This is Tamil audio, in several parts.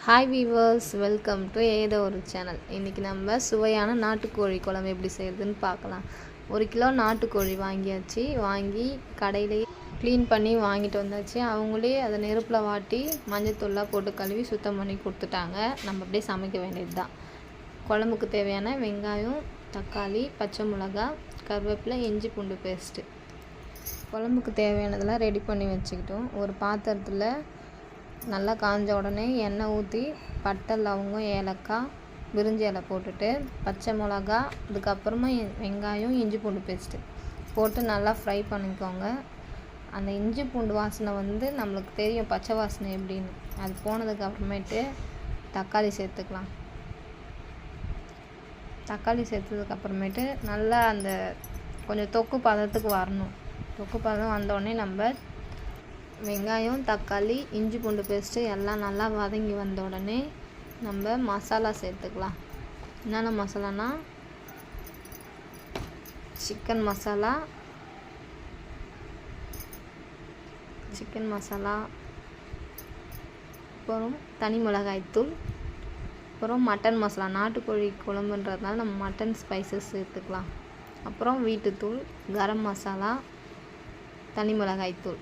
ஹாய் வீவர்ஸ், வெல்கம் டு ஏதோ ஒரு சேனல். இன்றைக்கி நம்ம சுவையான நாட்டுக்கோழி குழம்பு எப்படி செய்கிறதுன்னு பார்க்கலாம். 1 கிலோ நாட்டுக்கோழி வாங்கி கடையிலேயே க்ளீன் பண்ணி வாங்கிட்டு வந்தாச்சு. அவங்களே அதை நெருப்பில் வாட்டி மஞ்சத்தூள்லாம் போட்டு கழுவி சுத்தம் பண்ணி கொடுத்துட்டாங்க. நம்ம அப்படியே சமைக்க வேண்டியது தான். குழம்புக்கு தேவையான வெங்காயம், தக்காளி, பச்சை மிளகாய், கருவேப்பிலை, இஞ்சி பூண்டு பேஸ்ட்டு. குழம்புக்கு தேவையானதெல்லாம் ரெடி பண்ணி வச்சுக்கிட்டோம். ஒரு பாத்திரத்தில் நல்லா காஞ்ச உடனே எண்ணெய் ஊற்றி பட்டை, லவங்கம், ஏலக்காய், பிரிஞ்சி இலை போட்டுட்டு பச்சை மிளகா, அதுக்கப்புறமா வெங்காயம், இஞ்சி பூண்டு பேஸ்ட்டு போட்டு நல்லா ஃப்ரை பண்ணிக்கோங்க. அந்த இஞ்சி பூண்டு வாசனை நம்மளுக்கு தெரியும், பச்சை வாசனை எப்படின்னு. அது போனதுக்கப்புறமேட்டு தக்காளி சேர்த்துக்கலாம். தக்காளி சேர்த்ததுக்கப்புறமேட்டு நல்லா அந்த கொஞ்சம் தொக்கு பதத்துக்கு வரணும். தொக்கு பதம் வந்தோடனே நம்ம வெங்காயம், தக்காளி, இஞ்சி பூண்டு பேஸ்ட்டு எல்லாம் நல்லா வதங்கி வந்த உடனே நம்ம மசாலா சேர்த்துக்கலாம். என்னென்ன மசாலானா சிக்கன் மசாலா, அப்புறம் தனி மிளகாய்த்தூள், அப்புறம் மட்டன் மசாலா. நாட்டுக்கோழி குழம்புன்றதுனால நம்ம மட்டன் ஸ்பைசஸ் சேர்த்துக்கலாம். அப்புறம் வீட்டுத்தூள், கரம் மசாலா, தனி மிளகாய்த்தூள்.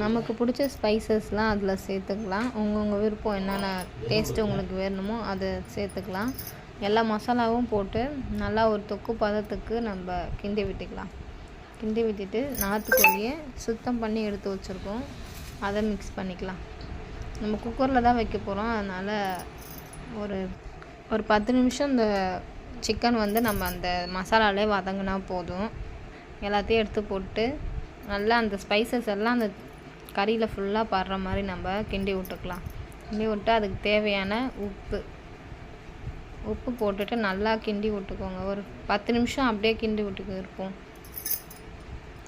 நமக்கு பிடிச்ச ஸ்பைசஸ்லாம் அதில் சேர்த்துக்கலாம். உங்கள் விருப்பம், என்னென்ன டேஸ்ட்டு உங்களுக்கு வேணுமோ அதை சேர்த்துக்கலாம். எல்லா மசாலாவும் போட்டு நல்லா ஒரு தொக்கு பதத்துக்கு நம்ம கிண்டி விட்டுக்கலாம். கிண்டி விட்டுட்டு நாட்டுக்கோழியை சுத்தம் பண்ணி எடுத்து வச்சுருக்கோம், அதை மிக்ஸ் பண்ணிக்கலாம். நம்ம குக்கரில் தான் வைக்க போகிறோம். அதனால் ஒரு 10 நிமிஷம் இந்த சிக்கன் நம்ம அந்த மசாலாலே வதங்கினா போதும். எல்லாத்தையும் எடுத்து போட்டு நல்லா அந்த ஸ்பைசஸ் எல்லாம் அந்த கறியில் ஃபுல்லாக படுற மாதிரி நம்ம கிண்டி விட்டுக்கலாம். கிண்டி விட்டு அதுக்கு தேவையான உப்பு போட்டுட்டு நல்லா கிண்டி விட்டுக்கோங்க. ஒரு 10 நிமிஷம் அப்படியே கிண்டி விட்டுக்கு இருப்போம்.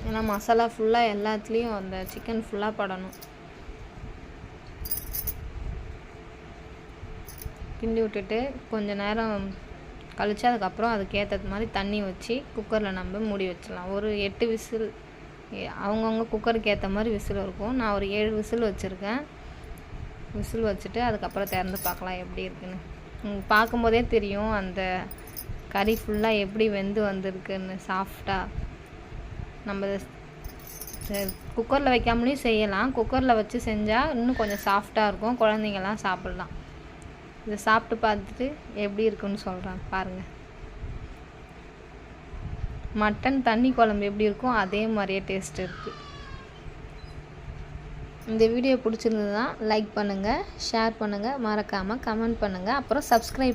ஏன்னா மசாலா ஃபுல்லாக எல்லாத்துலேயும் அந்த சிக்கன் ஃபுல்லாக படணும். கிண்டி விட்டுட்டு கொஞ்சம் நேரம் கழித்து அதுக்கப்புறம் அதுக்கேற்றது மாதிரி தண்ணி வச்சு குக்கரில் நம்ம மூடி வச்சிடலாம். ஒரு 8 விசில், அவங்கவுங்க குக்கருக்கு ஏற்ற மாதிரி விசில் இருக்கும். நான் ஒரு 7 விசில் வச்சுருக்கேன். விசில் வச்சுட்டு அதுக்கப்புறம் திறந்து பார்க்கலாம் எப்படி இருக்குன்னு. பார்க்கும்போதே தெரியும் அந்த கறி ஃபுல்லாக எப்படி வெந்து வந்திருக்குன்னு, சாஃப்டாக. நம்ம குக்கரில் வைக்காமலேயும் செய்யலாம். குக்கரில் வச்சு செஞ்சால் இன்னும் கொஞ்சம் சாஃப்டாக இருக்கும், குழந்தைங்கள்லாம் சாப்பிட்லாம். இதை சாப்பிட்டு பார்த்துட்டு எப்படி இருக்குன்னு சொல்கிறேன் பாருங்கள். மட்டன் தண்ணி குழம்பு எப்படி இருக்கும் அதே மாதிரியே டேஸ்ட் இருக்குது. இந்த வீடியோ பிடிச்சிருந்ததுன்னா லைக் பண்ணுங்கள், ஷேர் பண்ணுங்கள், மறக்காமல் கமெண்ட் பண்ணுங்கள், அப்புறம் சப்ஸ்கிரைப்